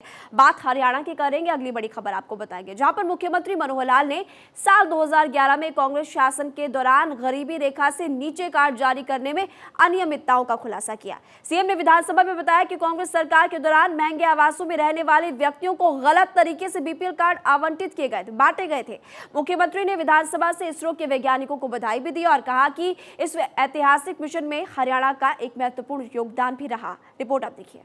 बात हरियाणा की करेंगे। अगली बड़ी खबर आपको बताएंगे, जहां पर मुख्यमंत्री मनोहर लाल ने साल 2011 में कांग्रेस शासन के दौरान गरीबी रेखा से नीचे कार्ड जारी करने में अनियमितताओं का खुलासा किया। सीएम ने विधानसभा में बताया कि कांग्रेस सरकार के दौरान महंगे आवासों में रहने वाले व्यक्तियों को गलत तरीके से बीपीएल कार्ड आवंटित किए गए थे, बांटे गए थे। मुख्यमंत्री ने विधानसभा से इसरो के वैज्ञानिकों को बधाई भी दी और कहा कि इस ऐतिहासिक मिशन में हरियाणा का एक महत्वपूर्ण योगदान भी रहा। रिपोर्ट आप देखिए।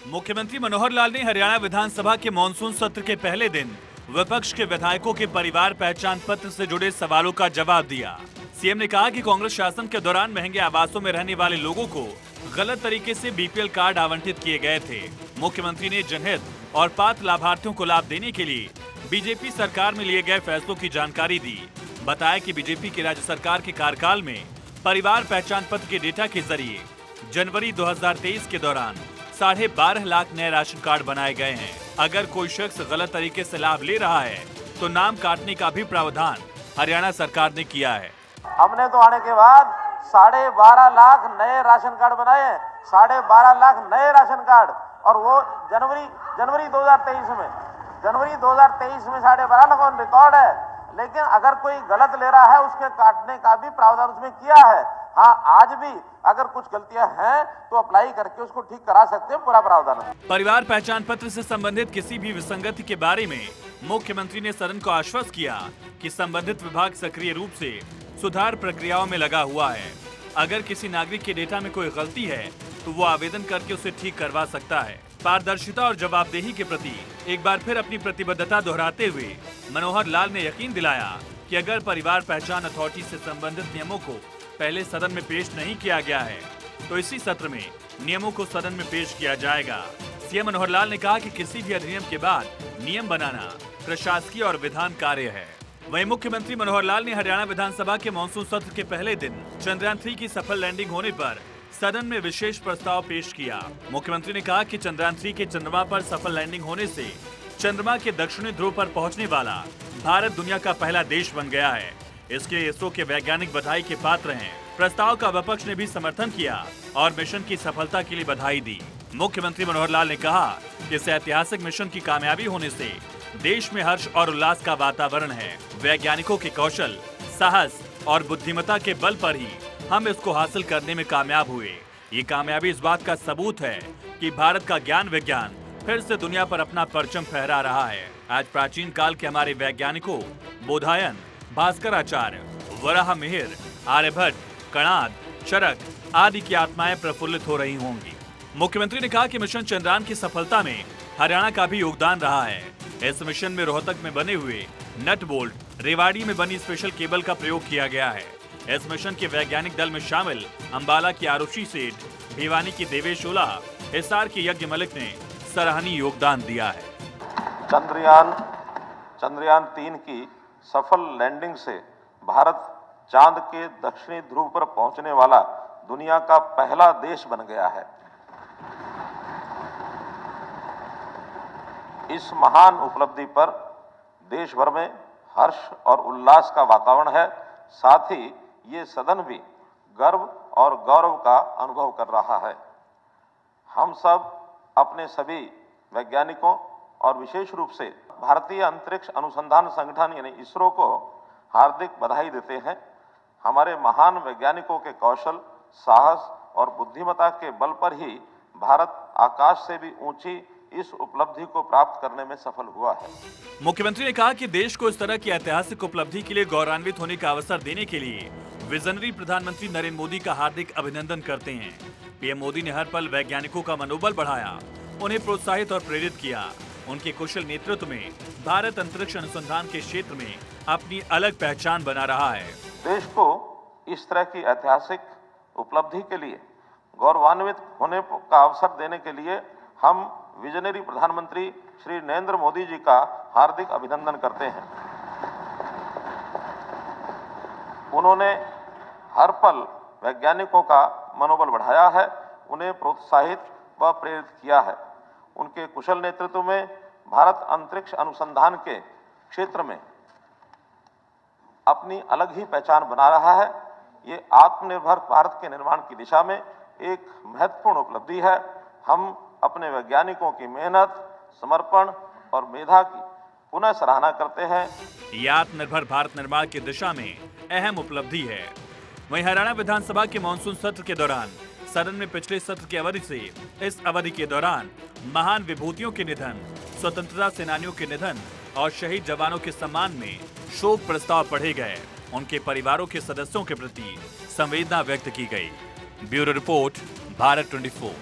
मुख्यमंत्री मनोहर लाल ने हरियाणा विधानसभा के मानसून सत्र के पहले दिन विपक्ष के विधायकों के परिवार पहचान पत्र से जुड़े सवालों का जवाब दिया। सीएम ने कहा कि कांग्रेस शासन के दौरान महंगे आवासों में रहने वाले लोगों को गलत तरीके से बीपीएल कार्ड आवंटित किए गए थे। मुख्यमंत्री ने जनहित और पात्र लाभार्थियों को लाभ देने के लिए बीजेपी सरकार में लिए गए फैसलों की जानकारी दी। बताया कि बीजेपी की राज्य सरकार के कार्यकाल में परिवार पहचान पत्र के डेटा के जरिए जनवरी 2023 के दौरान 12.5 लाख नए राशन कार्ड बनाए गए हैं। अगर कोई शख्स गलत तरीके से लाभ ले रहा है तो नाम काटने का भी प्रावधान हरियाणा सरकार ने किया है। हमने तो आने के बाद 12.5 लाख नए राशन कार्ड बनाए हैं, 12.5 लाख नए राशन कार्ड, और वो जनवरी 2023 में 12.5 लाख ऑन रिकॉर्ड है। लेकिन अगर कोई गलत ले रहा है उसके काटने का भी प्रावधान उसमें किया है। हाँ, आज भी अगर कुछ गलतियां हैं तो अप्लाई करके उसको ठीक करा सकते हैं, पूरा प्रावधान है। परिवार पहचान पत्र से संबंधित किसी भी विसंगति के बारे में मुख्यमंत्री ने सदन को आश्वस्त किया कि संबंधित विभाग सक्रिय रूप से सुधार प्रक्रियाओं में लगा हुआ है। अगर किसी नागरिक के डेटा में कोई गलती है तो वो आवेदन करके उसे ठीक करवा सकता है। पारदर्शिता और जवाबदेही के प्रति एक बार फिर अपनी प्रतिबद्धता दोहराते हुए मनोहर लाल ने यकीन दिलाया कि अगर परिवार पहचान अथॉरिटी से संबंधित नियमों को पहले सदन में पेश नहीं किया गया है तो इसी सत्र में नियमों को सदन में पेश किया जाएगा। सीएम मनोहर लाल ने कहा कि किसी भी अधिनियम के बाद नियम बनाना प्रशासकीय और विधान कार्य है। वहीं मुख्यमंत्री मनोहर लाल ने हरियाणा विधानसभा के मानसून सत्र के पहले दिन चंद्रयान 3 की सफल लैंडिंग होने पर सदन में विशेष प्रस्ताव पेश किया। मुख्यमंत्री ने कहा कि चंद्रयान 3 के चंद्रमा पर सफल लैंडिंग होने से चंद्रमा के दक्षिणी ध्रुव पर पहुंचने वाला भारत दुनिया का पहला देश बन गया है। इसके लिए इसरो के वैज्ञानिक बधाई के पात्र हैं। प्रस्ताव का विपक्ष ने भी समर्थन किया और मिशन की सफलता के लिए बधाई दी। मुख्यमंत्री मनोहर लाल ने कहा कि इस ऐतिहासिक मिशन की कामयाबी होने से देश में हर्ष और उल्लास का वातावरण है। वैज्ञानिकों के कौशल, साहस और बुद्धिमत्ता के बल पर ही हम इसको हासिल करने में कामयाब हुए। ये कामयाबी इस बात का सबूत है कि भारत का ज्ञान विज्ञान फिर से दुनिया पर अपना परचम फहरा रहा है। आज प्राचीन काल के हमारे वैज्ञानिकों बोधायन, भास्कराचार्य, वराह मिहिर, आर्यभट्ट, कणाद, चरक आदि की आत्माएं प्रफुल्लित हो रही होंगी। मुख्यमंत्री ने कहा कि मिशन चंद्रयान की सफलता में हरियाणा का भी योगदान रहा है। इस मिशन में रोहतक में बने हुए नट बोल्ट, रेवाड़ी में बनी स्पेशल केबल का प्रयोग किया गया है। इस मिशन के वैज्ञानिक दल में शामिल अंबाला की आरुषि सेठ, भिवानी की देवेश ओला, हिसार के यज्ञ मलिक ने सराहनीय योगदान दिया है। चंद्रयान 3 की सफल लैंडिंग से भारत चांद के दक्षिणी ध्रुव पर पहुंचने वाला दुनिया का पहला देश बन गया है। इस महान उपलब्धि पर देश भर में हर्ष और उल्लास का वातावरण है। साथ ही ये सदन भी गर्व और गौरव का अनुभव कर रहा है। हम सब अपने सभी वैज्ञानिकों और विशेष रूप से भारतीय अंतरिक्ष अनुसंधान संगठन यानी इसरो को हार्दिक बधाई देते हैं। हमारे महान वैज्ञानिकों के कौशल, साहस और बुद्धिमत्ता के बल पर ही भारत आकाश से भी ऊंची इस उपलब्धि को प्राप्त करने में सफल हुआ है। मुख्यमंत्री ने कहा कि देश को इस तरह की ऐतिहासिक उपलब्धि के लिए गौरवान्वित होने का अवसर देने के लिए विजनरी प्रधानमंत्री नरेंद्र मोदी का हार्दिक अभिनंदन करते हैं। पीएम मोदी ने हर पल वैज्ञानिकों का मनोबल बढ़ाया, उन्हें प्रोत्साहित और प्रेरित किया। उनके कुशल नेतृत्व में भारत अंतरिक्ष अनुसंधान के क्षेत्र में अपनी अलग पहचान बना रहा है। देश को इस तरह की ऐतिहासिक उपलब्धि के लिए गौरवान्वित होने का अवसर देने के लिए हम विजनरी प्रधानमंत्री श्री नरेंद्र मोदी जी का हार्दिक अभिनंदन करते हैं। उन्होंने हर पल वैज्ञानिकों का मनोबल बढ़ाया है, उन्हें प्रोत्साहित व प्रेरित किया है। उनके कुशल नेतृत्व में भारत अंतरिक्ष अनुसंधान के क्षेत्र में अपनी अलग ही पहचान बना रहा है। ये आत्मनिर्भर भारत के निर्माण की दिशा में एक महत्वपूर्ण उपलब्धि है। हम अपने वैज्ञानिकों की मेहनत, समर्पण और मेधा की पुनः सराहना करते हैं। ये आत्मनिर्भर भारत निर्माण की दिशा में अहम उपलब्धि है। वहीं हरियाणा विधानसभा के मानसून सत्र के दौरान सदन में पिछले सत्र की अवधि से इस अवधि के दौरान महान विभूतियों के निधन, स्वतंत्रता सेनानियों के निधन और शहीद जवानों के सम्मान में शोक प्रस्ताव पढ़े गए। उनके परिवारों के सदस्यों के प्रति संवेदना व्यक्त की गई। Bureau report, Bharat 24।